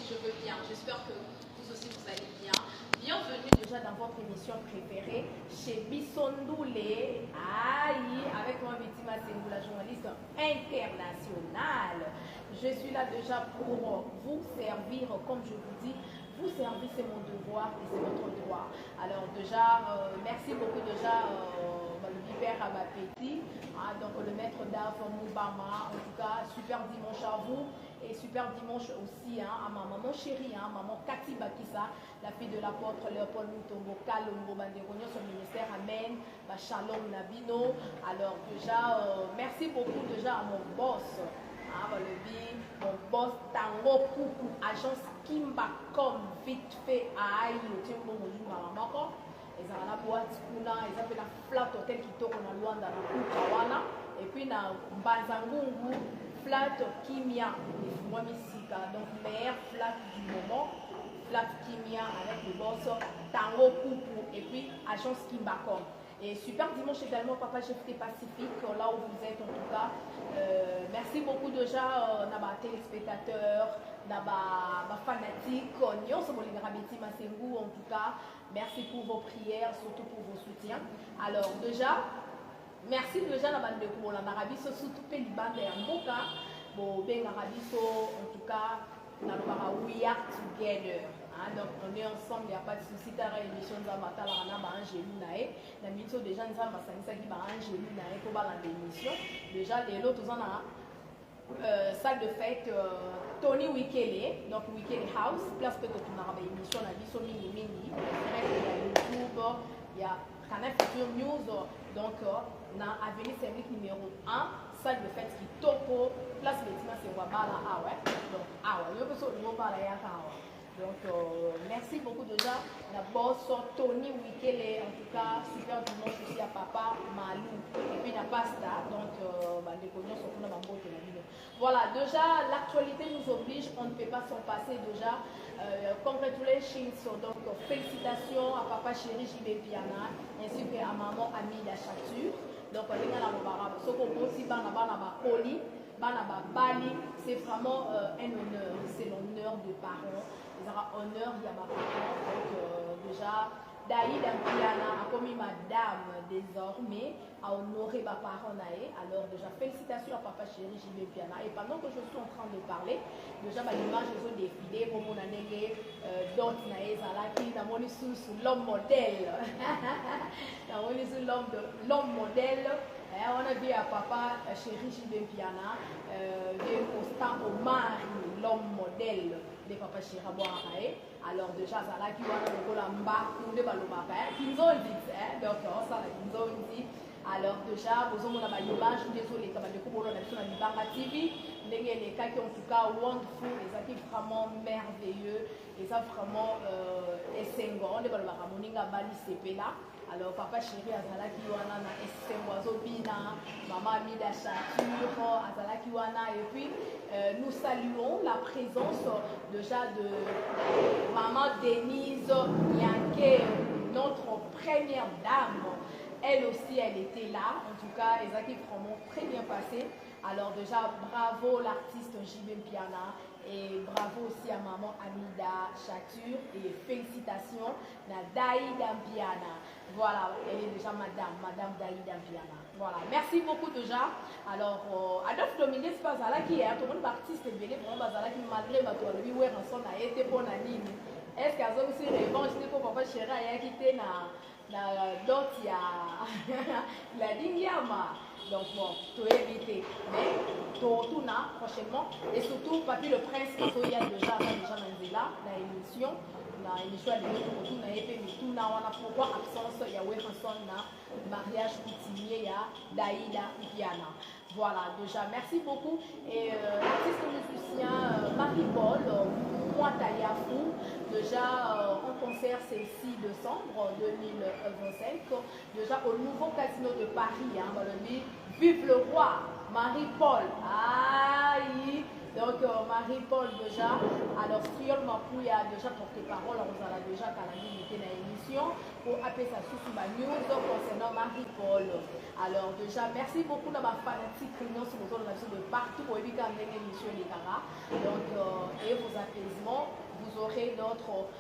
je veux bien. J'espère que vous aussi vous allez bien. Bienvenue déjà dans votre émission préférée chez Bissondoulé. Aïe, avec moi Betty Massengou, la journaliste internationale. Je suis là déjà pour vous servir, comme je vous dis. Vous servir, c'est mon devoir et c'est votre droit. Alors déjà, merci beaucoup déjà le vivre à ma petite, donc le maître d'Ave Moubama. En tout cas, super dimanche à vous et super dimanche aussi à ma maman chérie, maman Kati Bakissa, la fille de l'apôtre Léopold Mutombo Kalongo Banderonio, son ministère, amen, Shalom Nabino. Alors déjà, merci beaucoup déjà à mon boss. Mon boss Tango Kuku, agence Kimba comme vite fait à Aïe, le Tiembo Moujou Maramako. Ils ont la boîte Kuna, ils ont fait la flat hotel qui tourne dans Luanda, dans Kukawana. Et puis dans Banzangungu, flat Kimia, moi Missika, donc meilleur flat du moment, flat Kimia avec le boss Tango Kuku, et puis agence Kimba comme. Et super dimanche également, Papa Chefté Pacifique, là où vous êtes en tout cas. Merci beaucoup déjà à nos téléspectateurs, à nos fanatiques, en tout cas. Merci pour vos prières, surtout pour vos soutiens. Alors déjà, merci déjà à la bande de Koula, l'Arabie, surtout pour les bandes de Mboka. Bon, ben l'Arabie, en tout cas, we are together. Donc on est ensemble, il n'y a pas de souci. Dans l'émission de Zamata, on a Angelina. La mission déjà, nous avons Angelina pour l'émission. Déjà, les autres, on a salle de fête Tony Wikele, donc Wikele House, place que tu as une émission, on a dit sur Mini Mini, il y a YouTube, il y a Canal Future News, donc dans Avenue Service numéro 1, salle de fête qui topo, place Bettina c'est Wabala, donc il y a personne qui va parler à donc merci beaucoup déjà la boss Tony Wikele, en tout cas super dimanche aussi à papa Malou et puis la pasta, donc les cognons sont dans ma boîte. Voilà, déjà l'actualité nous oblige, on ne peut pas s'en passer déjà. Congratulations, donc félicitations à papa chéri JB Piana ainsi qu'à maman Amida Chature. Donc on est dans le barab, ce qu'on peut aussi Bali, c'est vraiment un honneur, c'est l'honneur de parents. Ils auront honneur, il y a ma parent, donc déjà, Daïda Piana a commis madame désormais, a honoré ma parent naé. Alors déjà, félicitations à papa chéri JB Piana. Et pendant que je suis en train de parler, déjà, ma image ils ont défilé pour mon année, d'autres naé, Zalaki, dans mon sous l'homme modèle. Dans mon sous l'homme modèle. On a vu à papa chéri JB Piana, constant au mari, l'homme modèle de papa chéri Aboarae. Alors déjà, ça là qui va dans le mba, nous devons le matin, qui nous ont dit, donc ça là, qui nous ont dit. Alors déjà, vous avez une image, désolé, comme le coup, on a sur la Libanga TV, les cas qui en tout cas wonderful, les acquis vraiment merveilleux, les ça vraiment essengants, on devons le Moninga Bali CP là. Alors papa chéri azala kiwana na esemboazo bina, maman Amida Chature azala kiwana, et puis nous saluons la présence déjà de maman Denise Nyanke, notre première dame. Elle aussi, elle était là. En tout cas, les acquis vraiment très bien passé. Alors déjà, bravo l'artiste JB Piana et bravo aussi à maman Amida Chature et félicitations à Daïda Piana. Voilà, elle est déjà madame Daïda Piana. Voilà, merci beaucoup déjà. Alors, Adolphe Dominguez, c'est pas ça là qui est, tout le monde artiste est belé, pour moi, qui malgré ma toile, lui, ouais, on a été pour la ligne. Est-ce qu'il y a aussi une revanche pour papa chéri a quitté d'autres, il y a la Dingiama. Donc bon, tout éviter. Mais tout là, prochainement. Et surtout, Papi le Prince, il y a déjà là, dans l'émission. Dans l'émission, tout n'a été tout là, on a pourquoi absence, il y a Wesson, mariage coutumier, il y a Daïda Piana. Voilà, déjà, merci beaucoup. Et l'artiste musicien Marie-Paul, moi Taliafou, déjà en concert c'est 6 décembre 2025, déjà au nouveau casino de Paris, Vive le roi, Marie-Paul, aïe, Donc, Marie-Paul déjà, alors Friol Mapou a déjà porté parole, on a déjà calendrier dans l'émission pour appeler ça sous ma news concernant Marie-Paul. Alors, déjà, merci beaucoup de ma fanatique réunion sur le de partout pour éviter l'émission les caras. Donc, et vos apaisements, vous aurez notre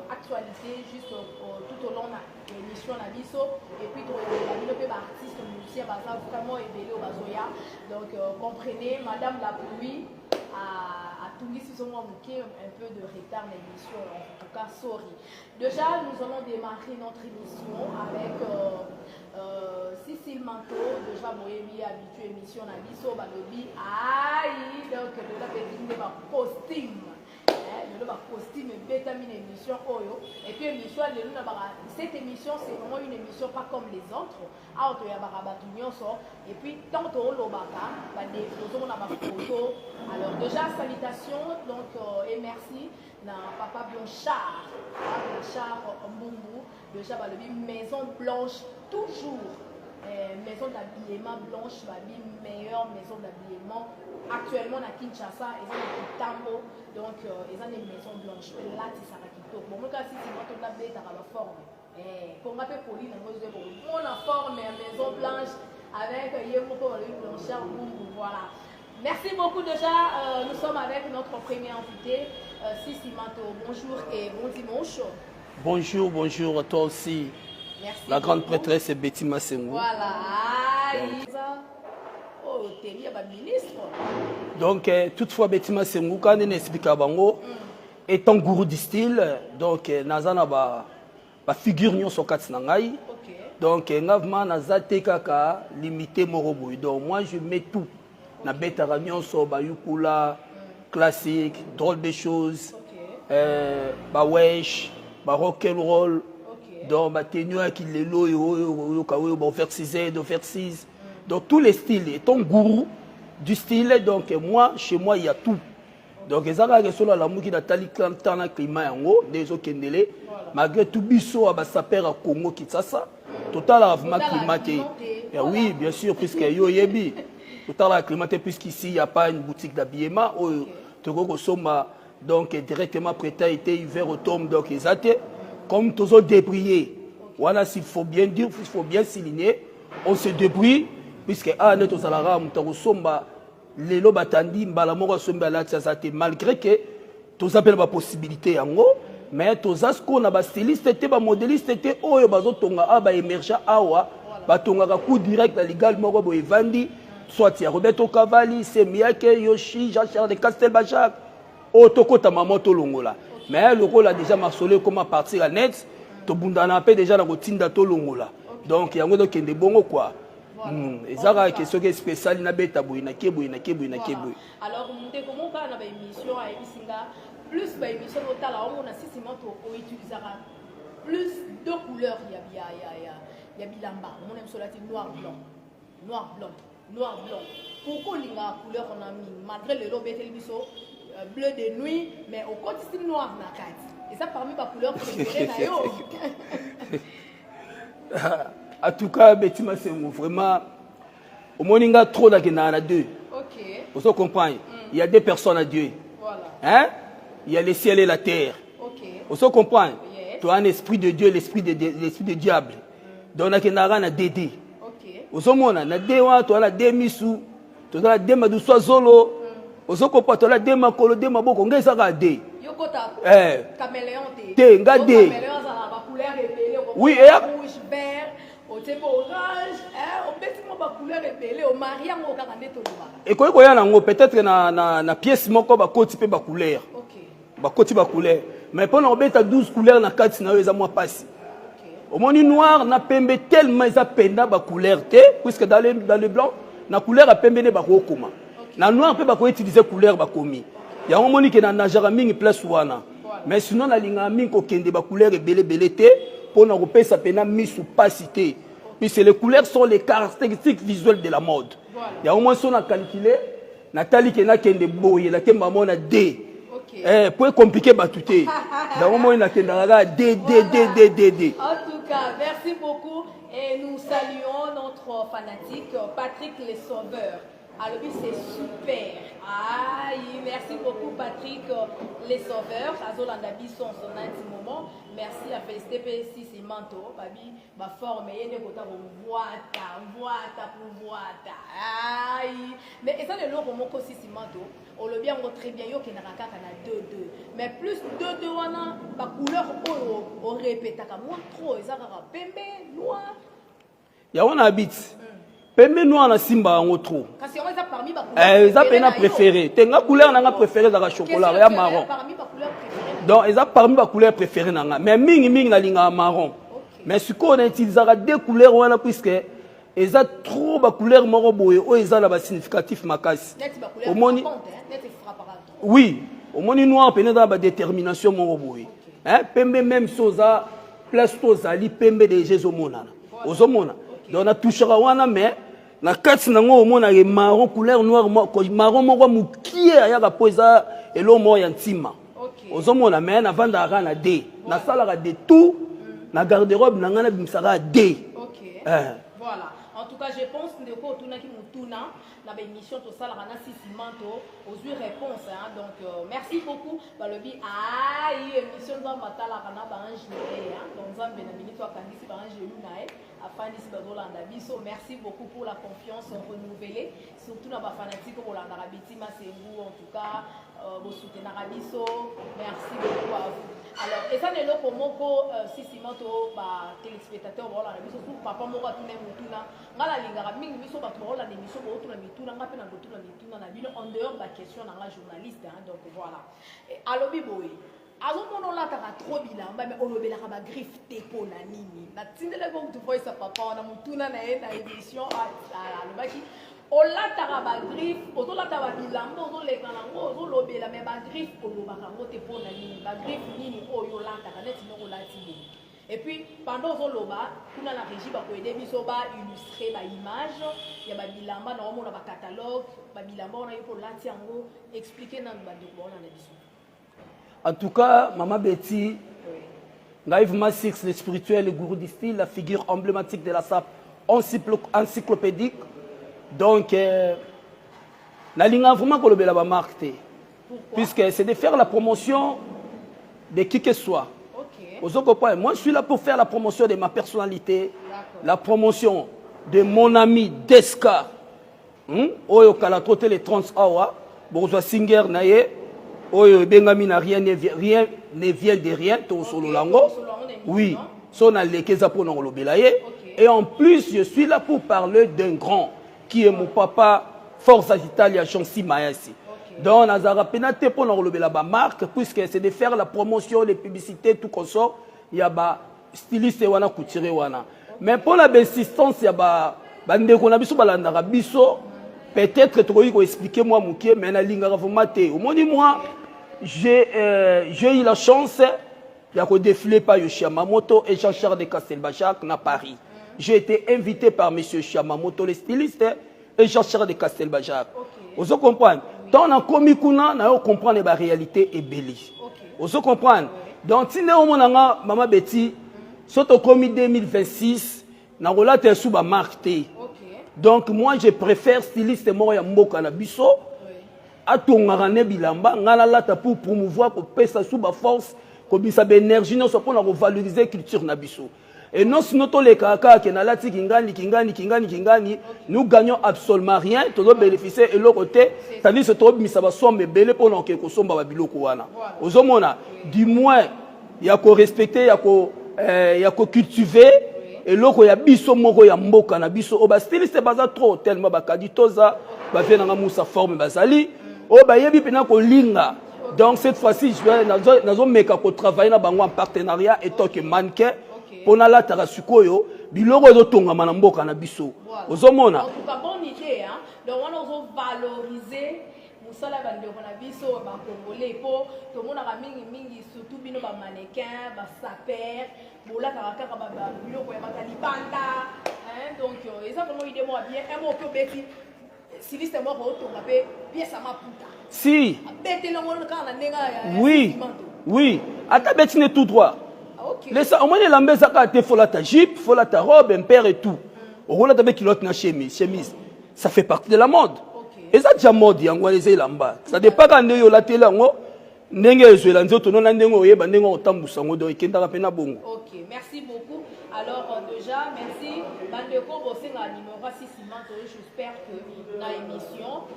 actualité juste tout au long de l'émission à Bisso. Et puis, les artistes, musiciens, vraiment éveillés au Bazoya. Donc, comprenez, Madame la pluie à tout le monde un peu de retard dans l'émission, en tout cas, sorry. Déjà, nous allons démarrer notre émission avec Cécile Manteau, déjà, moi, habitué émission à Bisso, Balobi, aïe, donc, de la petite de ma costume. Le costume bétamine émission Oyo. Et puis émission, cette émission c'est vraiment une émission pas comme les autres. Et puis tantôt l'obaka, alors déjà salutations donc et merci na papa Blanchard, Blanchard Mbumbu, déjà maison blanche toujours. Maison d'habillement blanche, la meilleure maison d'habillement actuellement à Kinshasa, ils ont des tambours, donc ils ont des maisons blanches. Là, c'est ça qui tourne. Bon, si c'est votre tablette à la forme, pour m'appeler Pauline, on a forme maison blanche avec Blanchard, voilà. Merci beaucoup déjà. Nous sommes avec notre premier invité, Sissi Manto. Bonjour et bon dimanche. Bonjour, bonjour à toi aussi. Merci la grande beaucoup. prêtresse Betty Massengou. Voilà. Oh, t'es lié à ministre. Donc, toutefois, Betty Massengou, quand on explique à Bango, étant gourou du style, donc, Nazana ba figure nyon so katsinangai. Donc, Navma Nazate Kaka, limité Moroboui. Donc, moi, je mets tout. Na bête à so ba yukula, classique, drôle des choses, ba wesh, ba rock'n'roll. Donc, ma tenue qui les lois, faire 6 faire 6. Donc, tous les styles. Et ton gourou du style, donc, moi, chez moi, il y a tout. Donc, les gens qui sont là, qui ont tali climat, des autres qui malgré tout, biso, à saper à Congo, qui ça. Total, à climaté. Oui, bien sûr, puisque yo yebi. Total, à climaté, puisqu'ici, il n'y a pas une boutique d'habillement. Donc, directement prêté à été hiver, automne, donc, ils étaient. Comme tous autres débrouillés. Voilà, s'il faut bien dire, il faut bien souligner, on se débrouille, puisque nous sommes les lobes attendus, malgré que tous appellent la possibilité en haut, mais tous ce qu'on a styliste, modéliste, émergent awa, coup direct à l'égal, soit il y a Roberto Cavalli, c'est Miyake, Yoshi, Jean-Charles de Castelbajac, Otoko Tamamoto Longola. Mais le rôle a déjà marcelé comment partir à net. To bundana pe déjà la routine d'ato longola. Donc il y a un qui est bon quoi. Et ça a question qui est spéciale na beta boy na keboy na keboy na keboy. Alors monter comment pas na émission à Ibisinga plus ba émission total on a six ciment to utilisera plus de couleurs il y a bilamba. On aime cela noir blanc. Noir blanc. Noir blanc. Pourquoi la couleur on a mis malgré le lobé télévision bleu de nuit, mais au côté style noir na carte. Et ça parmi ma couleur préférée na yo. En tout cas, Betty Massengou, vraiment, au moninga trop d'agena à deux. Ok. Vous comprenez? Il y a deux personnes à Dieu. Voilà. Hein? Il y a le ciel et la terre. Ok. Vous comprenez? Yes. Tu as un esprit de Dieu, l'esprit de diable. Donc, on a un dédé. Ok. Vous comprenez? On a deux, tu as deux misou, tu as deux madousois zolo. Osoko patola de makolo de maboko ngeza ka de. Yokota. Caméléon de. Te nga de. Caméléon ça la couleur rebelle. Oui, rouge, vert, au tempo orange, au petit mo ba couleur rebelle, au maria mo ka kandeto loba. Et ko ko ya nango peut-être na pièce moko ba koti pe ba couleur. OK. Ba koti ba couleur. Mais pendant obeta 12 couleurs na kati na yo eza moi passe. OK. Au moni noir na pembe tellement eza penda ba couleur te puisque dans le blanc na couleur a pembe ne ba kokoma. Na noir peut pas utiliser couleur ba komi. Il y a un moment qui na najara mingi place wana. Mais sinon la linga mingi ko kende ba couleur belé te pour na repesa pena misu pasité. Puis c'est les couleurs sont les caractéristiques visuelles de la mode. Il y a au moins son a calculé Nathalie qui na kende boye la kemba mona D. Pour compliquer ba touté. Dans au moins na kende raga D. En tout cas, merci beaucoup et nous saluons notre fanatique Patrick Les Sauveurs. Alors, c'est super. Aïe, merci beaucoup Patrick, les sauveurs. Azolanda Bisson, son moment. Merci à féliciter P6 Manto. Babi, ma forme, et ne kota voata aïe. Mais ça le lot pour mon cosi Manto. On le bien très bien yo qui n'a qu'à 2-2. Mais plus 2-2 wana, ma couleur on répète à moi trop. Ça va pembe noir. Ya on habite. Pembe noir na simba en trop. Kasi on a parmi ma couleur. Ils ont pas préféré. Tenga couleur n'a préféré dans la chocolat, ya marron. Parmi ma couleur préférée. Donc ils ont parmi ma couleur préférée nanga. Mais mingi na linga marron. Mais ce qu'on utilise deux couleurs wana puisque ils ont trop ba couleur marron boye o ils ont la significatif makasi. Au moni oui, au moni noir peine dans ba détermination marron boye. Hein, pembe même soza place tozali pembe de Jésus monana. Ozomona. Donc on a touché wana mais na kati nango omona ke marron couleur noir marron moko mukie ya ka poza elo mo ya ntima. Ozomona mais na vanda na D na sala de tout na garde-robe na ngana bimisaka D. OK. Voilà. En tout cas, je pense que ndeko tuna ki mutuna na ba émission to sala na Simanto aux réponses hein. Donc merci beaucoup balobi aïe émission za matala kana ba ingénieur hein. Donc zambe na minute wa kandisi ba ingénieur nae afani si bazolanda biso. Merci beaucoup pour la confiance renouvelée surtout na ba fanatique pour landa bitima sengu en tout cas vous soutenir biso. Merci beaucoup à vous. Alors et ça n'est là pour moko Simanto ba téléspectateurs voilà biso pour papa moko tuna mutuna ngala lingara mingi biso ba tola na émission bo tuna mituna ngape na tuna mituna na bino en dehors de la question na la journaliste hein. Donc voilà alobi boy azomono la taka trop bilamba mais olobela ka ba griffe te po na nini na tindele ko tu voice papa na mutuna na na émission alobaki olataka ba griffe ozolata ba bilamba ozoleka nango ozolobela mais ba griffe olobaka ngo te po na nini ba griffe nini oyo lataka neti noko lati. Et puis, pendant ce loba, on a la régie qui a illustré l'image, il y a des bilamba, on a un catalogue, on a pour expliquer dans le en tout cas, Maman Betty, Naïve Massix, le spirituel, le gourou du style, la figure emblématique de la SAP encyclopédique. Donc, la ligne vraiment que le marque, puisque c'est de faire la promotion de qui que ce soit. Moi, je suis là pour faire la promotion de ma personnalité, la promotion de mon ami Deska. Oyo kalatrote les trans awa, bourgeois singer naye, oyo bengami na rien ne vient de rien, to solo lango. Oui, son alekeza pour non lobelaye. Et en plus, je suis là pour parler d'un grand qui est mon papa, Force Italia Chansi Mayasi. Donc, Nazara Penate pour nous la marque, puisque c'est de faire la promotion, les publicités, tout comme ça. Il y a des stylistes qui ont couturé. Mais pour la persistance, il y a des gens peut-être que tu peux expliquer moi, mais moi, j'ai eu la chance de défiler par Yamamoto et Jean-Charles de Castelbajac à Paris. J'ai été invité par M. Yamamoto, le styliste, et Jean-Charles de Castelbajac. Vous comprenez? Tant on a commis on comprend la réalité et belle. Vous comprenez? Donc si on a Maman Betty, surtout commis 2026, na relate sous ba marque. Donc moi je préfère styliste moi ya mboka na biso. Atonga ne bilamba ngala lata pour promouvoir pour pesa sous ba force, ko bisa ba énergie non so pour na valoriser culture na biso. Et non, sinon, tous les cas qui nous gagnons absolument rien, tout le bénéficier et l'autre côté, c'est-à-dire que tout le monde somme belé pour nous que sommes babiloko wana. Aux hommes du moins, il y a qu'à respecter, il y a qu'à cultiver et l'autre il y a biso moko ya mboka na biso. Au style c'est pas trop tellement bakadi toza, ba vient na musa forme bazali. Oh ba yebi pena ko linga. Donc cette fois-ci, je vais nazo meka ko travailler na bango en partenariat et toi que mannequin. On a la tarasukoyo, biloko de tonga manamboka na biso. Ozomona. En tout cas, bonne idée, hein. Donc on a valorisé musala bande ko na biso ba congolais po to mona ka mingi surtout bino ba mannequin, ba saper, bola kaka ba biloko ya ba libanda, hein. Donc ça vraiment idée moi bien, un mot peu bêti. Si liste moi ko tonga pe pièce à ma puta. Si. Bêti longo na nenga. Oui. Oui. Ata bêti ne tout droit. Okay. Au moins, les il faut ta jupe, il faut ta robe, un père et tout. Au rôle de kilote na chemise, ça fait partie de la mode. Et ça déjà mode yango les elamba. Ça dépend quand yo la télé yango ndenge ezwela nzoto nona ndenge oyeba ndenge otambusa ngo do ekendaka pena bongo. OK, merci beaucoup. Alors déjà merci bandeko bosenga numéro 6 Simanto, j'espère que na émission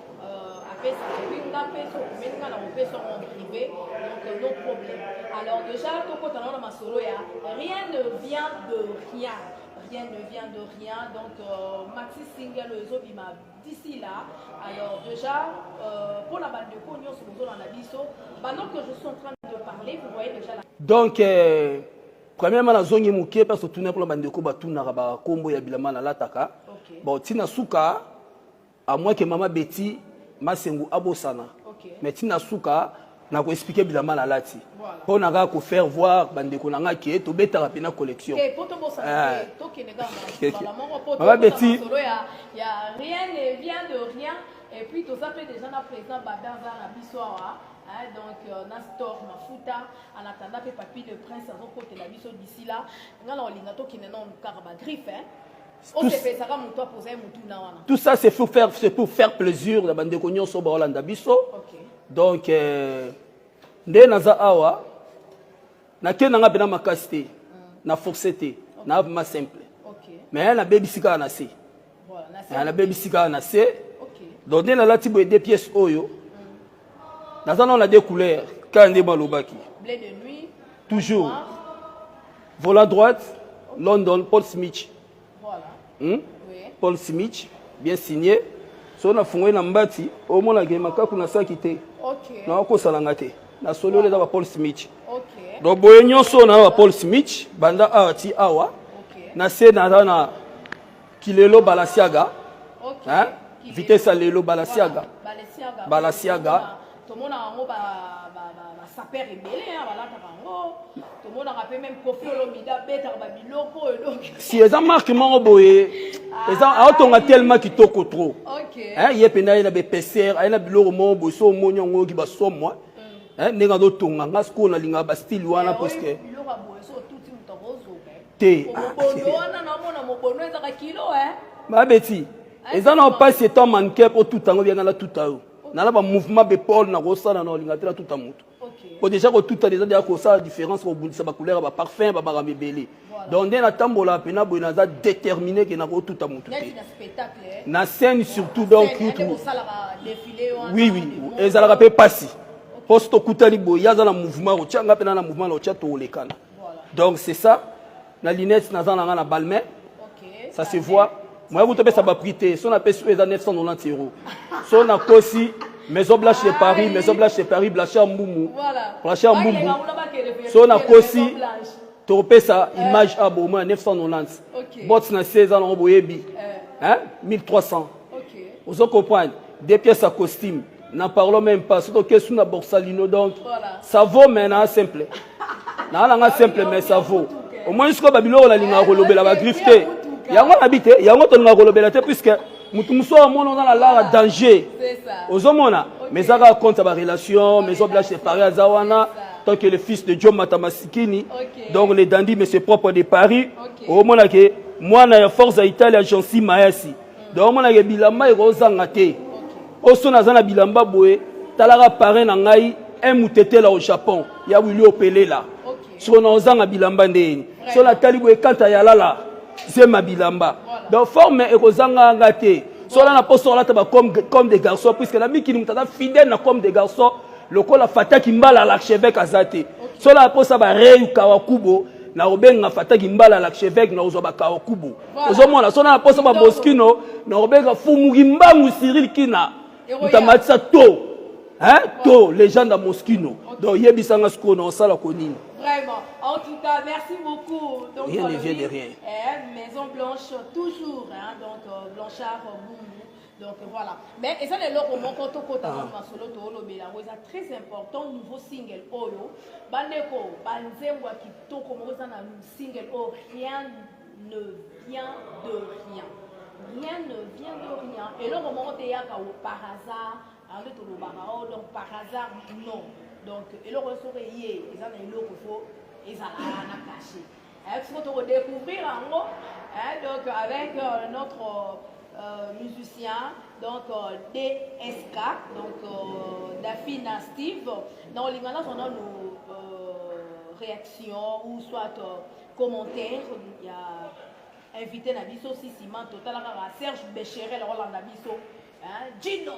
après ça pinga peso menga na peso en privé donc nos problèmes. Alors déjà to kota na masolo ya rien ne vient de rien. Rien ne vient de rien, donc maxi single ezobima d'ici là. Alors déjà pour la bande de Cognos sur le Abisso, pendant que je suis en train de parler, vous voyez déjà la... Donc premièrement la zone muké parce que tout pour la bande de Koba tout na ba kombo ya bilama na lataka. Bon tina suka à moins que maman Betty masengu abosana. Mais tina suka na ko expliquer bilama na lati. Pour na ko faire voir bande ko na ke to beta rapina collection. Et pour to bosana to kenega maman Betty il y a rien ne vient de rien et puis tout ça fait déjà na président badanza na bisoa. Donc, on a store mafuta en attendant que papy le prince à côté la biso d'ici là. Tout ça c'est pour faire plaisir la bande de cognon sur Hollande biso. Donc ndé naza awa na kenanga bena makasté na forceté na ma simple. Mais na baby sika na C. Voilà, na baby sika na C. Donc ndé na lati boye deux pièces oyo. Dans on a deux couleurs. Kande Malobaki. Blé de nuit. Toujours. Noir. Volant droite. London. Paul Smith. Voilà. Oui. Paul Smith. Bien signé. Si on a fondé dans Mbati, au moins la Gemaka qu'on a ça quitté. Ok. Non, on a salangate. Na solo les Paul Smith. Ok. Donc boyenyo so na Paul Smith. Banda Arti Awa. Ok. Na se na Kilelo Balasiaga. Ok. Hein? Vitesse à Lelo Balasiaga. Balasiaga. Balasiaga. Tout le monde a un saper rebelle, tout le monde a même Kofiolo Mida, Beta Babiloko. Si les marques m'ont boyé, les gens ont tellement qui toquent trop. Il y a des PCR, il y a des biloko boso monyo qui baso moi. Nenga do tonga ngasko na linga ba style wana parce que biloko boso tout le monde te. Wana na mona mobono ezaka kilo Ba beti. Les gens n'ont pas ce temps manqué pour tout temps bien là tout à l'heure. Nala ba mouvement be Paul na rosana na lingatela tout amutu. Pour déjà que tout a déjà déjà ça différence au bout ba couleur ba parfum ba ba mebele. Donc dès na tambola pena boina za déterminé que na ko tout amutu. Na scène surtout donc oui oui, et ça la rappelle passi. Poste kutali boya za na mouvement o tchanga pena na mouvement o tchato lekana. Donc c'est ça. Na lunette na za na balmain. Ça se voit. Moi, vous avez ça va prêter. Si on appelle sur les 990 €. Si on a aussi Maison Blanche de Paris, Maison Blanche de Paris, Blachar Mboumou. Blachar Mboumou. Si on a aussi, tu repères ça, image à Bouma, 990. Bots na 16 ans, on boyebi. 1300. Vous comprenez? Des pièces à costume. N'en parlons même pas. Surtout que sur la Borsalino, donc, ça vaut maintenant simple. Non, simple, mais ça vaut. Au moins, jusqu'au Babylone, on a ligne à relever la grifter. Yango habité, yango tonga kolobela te puisque mutu muso amona dans la danger. C'est ça. Ozomona, mais ça raconte sa relation, mais obla séparé à Zawana, tant que le fils de John Matamasikini. Donc les dandis mais c'est propre de Paris. Au mona que moi na force à Italie agence Mayasi. Donc mona ke bilamba ezanga te. Oso na zana bilamba boye, talara parrain na ngai un mutete là au Japon. Ya wili opelé là. So na ozanga bilamba ndeni. So la talibo ekanta ya lala. C'est ma bilamba. Donc forme et kozanga ngate. Sola na poso la taba comme des garçons puisque la mi qui nous tata fidèle na comme des garçons. Loko la fata ki mbala l'archevêque azate. Sola la posa ba reu kawakubo na obenga fata ki mbala l'archevêque na ozoba kawakubo. Ozomona sola la posa ba moskino na obenga fumu kimbangu Cyril Kina. Mutamatisa to. Hein? To légende à Moskino. Donc yebisanga sko na osala konini. Vraiment. En tout cas, merci beaucoup. Donc, rien ne vient de rien. Maison Blanche, toujours. Hein, donc, Blanchard, Boumou. Donc, voilà. Mais, et ça, c'est là où mon compte solo c'est très important. Nouveau single, Oyo. Bandeko, Banzemwa, qui tourne comme un single, oh, rien ne vient de rien. Rien ne vient de rien. Et là, au moment où il y a par hasard, donc par hasard, non. Donc, et le ressort est lié, ils ont un lot qu'il faut, ils ont un caché. Il faut découvrir en gros, donc avec notre musicien, donc DSK, donc Dafina Steve. Dans les maintenant, on a nos réactions ou soit commentaires. Il y a invité Nabiso Sissima, total Serge Béchérel, Roland Nabiso. Gino,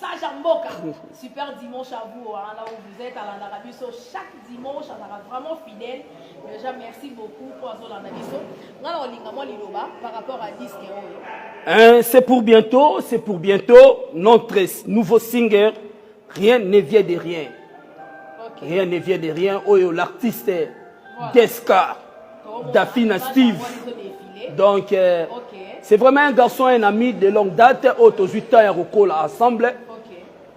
Saja Mboka, super dimanche à vous, hein, là où vous êtes à l'Anarabiso, chaque dimanche, on sera vraiment fidèle. Déjà, merci beaucoup pour l'Anarabiso. Par rapport à disque. C'est pour bientôt, notre nouveau singer, rien ne vient de rien. Okay. Rien ne vient de rien. Oh, l'artiste voilà. Deska, Dafina Steve. Donc, okay. C'est vraiment un garçon, un ami de longue date. Auto 8 ans, on ensemble.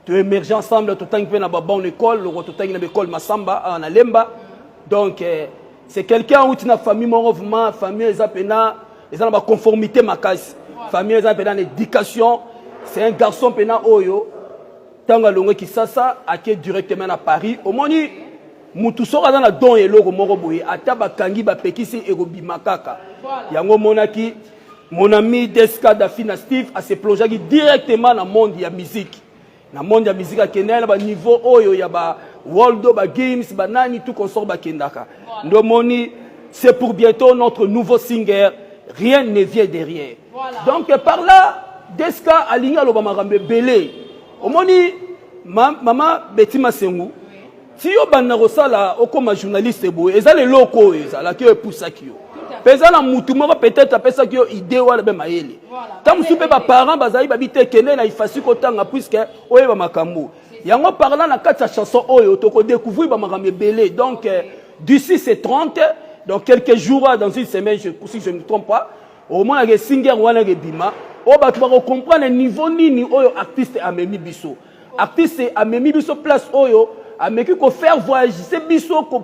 Tu émerges ensemble, tu as une bonne école, tu as une école Massamba, en Alemba. Donc, c'est quelqu'un où tu as une famille, mouvement, famille, ils ont une conformité, ma casse. Famille, ils ont une éducation. C'est un garçon, Oyo. Tant que qui ça, qui est directement à Paris. Au moins, mutu soka na don eloko moko boye ataba kangi ba pekisi erobi makaka yango monaki mon ami Deska Dafina Steve a se plongé directement dans le monde de la musique. Dans le monde de la musique, il y a un niveau oyo ya ba World ba Games, ba nani tout consort ba kendaka. Ndomoni, c'est pour bientôt notre nouveau singer. Rien ne vient de rien. Voilà. Donc par là, Deska alinga lo ba marambe belé. Omoni maman Betima Sengu. Si yo bana rosala okoma journaliste boye, ezale loko ezala ke pusaki yo. Pesa na mutu moko peut-être apesa ki yo idée wala be mayele. Tant musu pe ba parents bazali babite kene na ifasi kotanga puisque oye ba makambo. Yango parlant na kati chanson oyo to ko découvrir ba makambo belé. Donc d'ici c'est 30 donc quelques jours dans une semaine si je ne me trompe pas, au moins les singer wana ke bima, o ba tu comprendre le niveau nini oyo artiste amemi biso. Artiste amemi biso place oyo ameki ko faire voyager c'est biso ko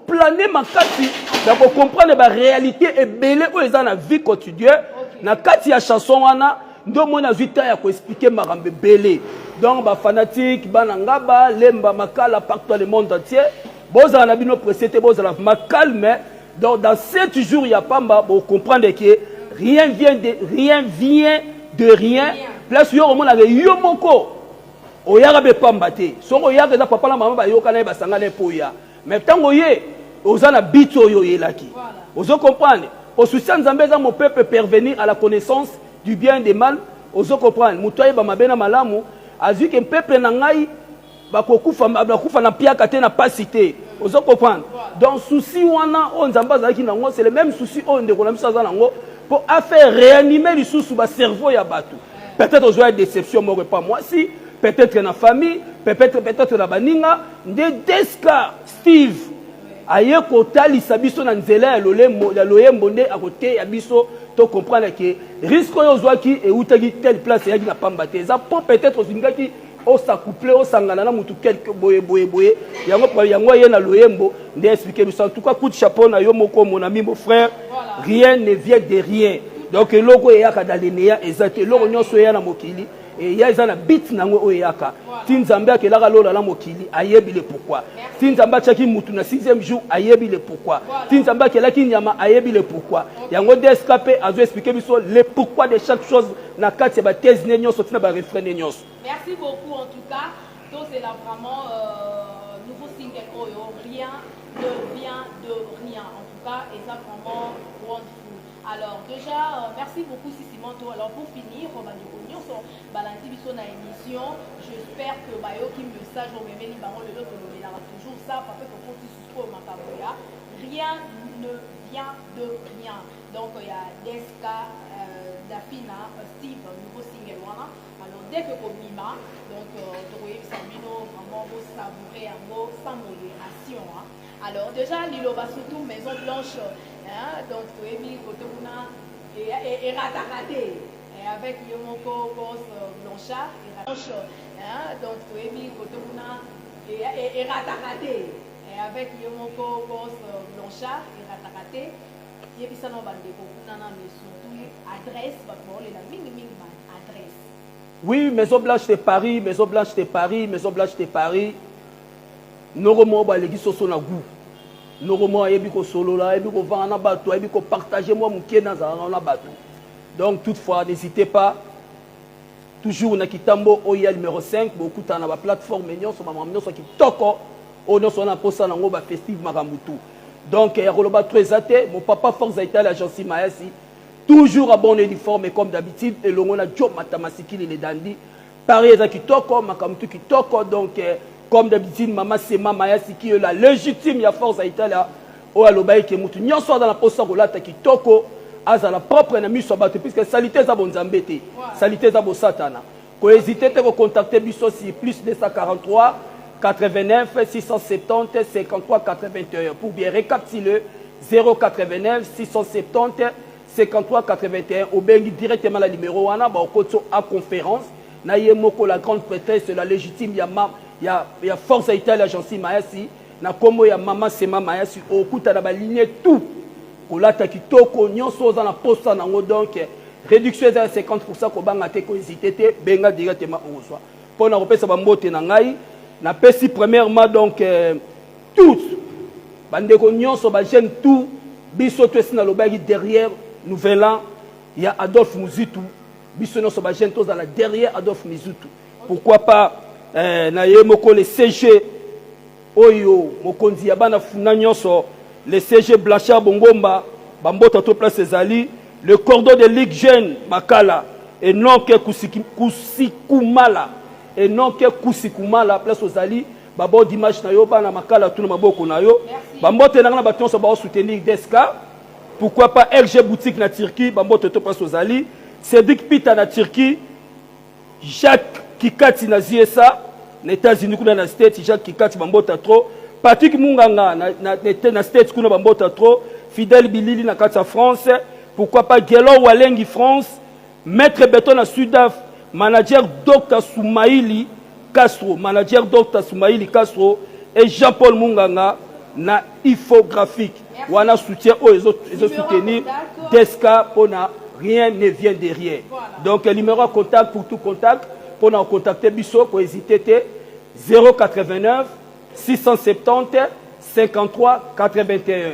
planer makati da ko comprendre la réalité et belé o eza na vie quotidienne na kati ya chanson wana ndo mona vita ya ko expliquer marambe belé donc ba fanatique bana ngaba lemba makala partout dans le monde entier boza na bino précédé boza la calme donc dans 7 jours il y a pamba pour comprendre que rien vient de rien place yo mona yo moko oyaga be pambate soko oyaga na papa na mama ba yoka na ba sangana poya mais tango ye ozana bito yo yelaki ozo comprendre au soutien nzambe za mon peuple parvenir à la connaissance du bien et du mal ozo comprendre mutoye ba mabena malamu azu que peuple na ngai ba kokufa na piaka te na pasité ozo comprendre donc souci wana on nzamba za ki nango c'est le même souci on ndeko na biso za nango pour faire réanimer les sous ba cerveau ya batu peut-être ozo une déception moi pas moi si peut-être na famille, peut-être na baninga, de Deska Steve. Aye kotali sabiso na nzela ya loyembo nde a côté ya biso to comprendre que risque yo zwaki et utaki telle place ya ki na pamba te. Ça peut-être zingaki o sa couple o sangana na mutu quelque boye yango ye na loyembo nde expliquer biso en tout cas coup de chapeau na yo moko mon ami mon frère. Rien ne vient de rien. Donc loko ya ka daleneya ezate loko nyoso ya na mokili. Et il y a des bits nango oyaka. Tinzamba ke la lola la mokili ayebi le pourquoi. Tinzamba chaki mutu na 6e jour ayebi le pourquoi. Tinzamba ke la kinyama ayebi le pourquoi. Yango d'escaper azo expliquer biso le pourquoi de chaque chose na kati ba thèse nenyo sorti na ba refrain nenyo. Merci beaucoup en tout cas. Donc c'est là vraiment nouveau single oyo rien ne vient de rien en tout cas et ça vraiment wonderful. Alors déjà merci beaucoup Sisimonto. Alors pour finir on va dire balanti biso na émission j'espère que bayo qui message au même ni bango le lot toujours ça parce que faut tout makaboya rien ne vient de rien donc il y a Deska Dafina Steve nouveau single wana alors dès que kobima donc tokoye sabino vraiment beau savourer un mot sans modération alors déjà liloba surtout Maison Blanche donc toyebi kotokuna et ratakate avec Yomoko Boss Blanchard donc Toemi Kotokuna et Ratakate avec Yomoko Boss Blanchard et Ratakate Yebisano Bandeko Kunana mais surtout adresse pour les mini adresse. Oui, Maison Blanche de Paris, Maison Blanche de Paris, Maison Blanche de Paris. Normalement ba legi soso na goût. Normalement yebi ko solo la, yebi ko vana bato, yebi ko partager moi mukie na za na bato. Donc toutefois, n'hésitez pas toujours na kitambo oya numéro 5 beaucoup na ba plateforme nyonso ba nyonso kitoko o nyonso na posa nango ba festive makamutu donc ya koloba très até mon papa force Italie l'agence Mayasi toujours à bon uniforme comme d'habitude et longo na job matamasikili les dandi pareil za kitoko makamutu kitoko donc comme d'habitude maman c'est maman Mayasi qui est la légitime ya force Italie o aloba ke mutu nyonso dans la posa kolata kitoko aza la propre na miso bato puisque salité za bonzambe te salité za bo satana ko hésiter te ko contacter biso si plus 243 89 670 53 81 pour bien récapituler 089 670 53 81 au bengi directement la numéro wana ba okoto à conférence na yemoko la grande prêtresse la légitime ya force Italie l'agence Mayasi na kombo ya mama Sema Mayasi okuta na ba ligne tout kolata kitoko nyonso za na posta nango donc réduction à 50% ko banga te ko hésiter te benga directement au reçoit pour na repesa ba mbote na ngai na pesi premièrement donc tous bande ko nyonso ba jeune tout biso to sina lobaki derrière nouvel an il y a Adolphe Muzitu biso nyonso ba jeune tous dans la derrière Adolphe Muzitu pourquoi pas na yemoko le CG oyo mokonzi ya bana funa nyonso le CG Blanchard Bongomba, Bambota to place ezali, le cordon de Ligue Jeune Makala, et non que Kusikumala, et non que Kusikumala, place ozali, Babo dimanche na yo, Bana Makala, tout le maboko na yo, Bambota na bâton sa bao soutenir Deska, pourquoi pas RG Boutique na Turquie, Bambota to place ozali, Cédric Pita na Turquie, Jacques Kikati na ZSA, les États-Unis na States, Jacques Kikati Bambota trop, Patrick Munganga na States kuna bambota trop Fidèle Bilili na Katsa France pourquoi pas Gelo Walengi France Maître Beton na Sudaf manager Dr Soumaïli Castro et Jean-Paul Munganga na Infographique wana soutien aux autres soutenir Deska pona rien ne vient derrière donc le numéro de contact pour tout contact pour nous contacter biso pour hésiter 089 670 53 81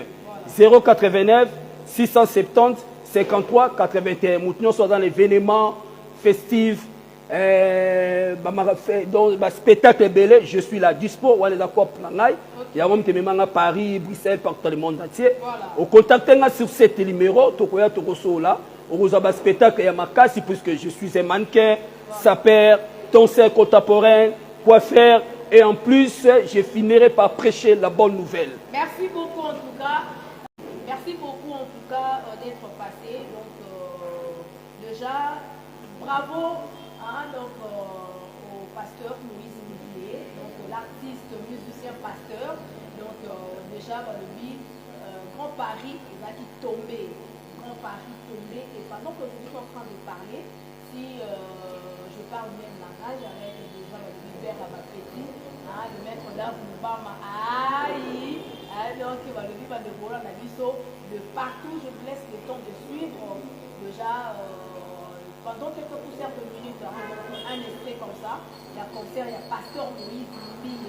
089 670 53 81 nous sommes dans l'événement festif dans spectacle belé je suis là dispo on les accords il y a même que Paris Bruxelles partout le monde entier au contacter sur cet numéro tokoya tokoso là au spectacle ya makasi puisque je suis un mannequin sapeur danseur contemporain coiffeur. Et en plus, je finirai par prêcher la bonne nouvelle. Merci beaucoup en tout cas. Merci beaucoup en tout cas d'être passé. Donc déjà, bravo donc, au pasteur Moïse Millier, donc l'artiste musicien pasteur. Donc déjà, lui, Grand Paris, il a dit tomber. Grand Paris tomber. Et pendant que je suis en train de parler, si je parle même langage avec déjà l'univers à ma petite. Le maître d'art Moubama, aïe, donc il va le vivre de volant à l'issue de partout. Je vous laisse le temps de suivre déjà pendant quelques poussières de minutes, un essai comme ça. Il y a concert, il y a Pasteur Moïse.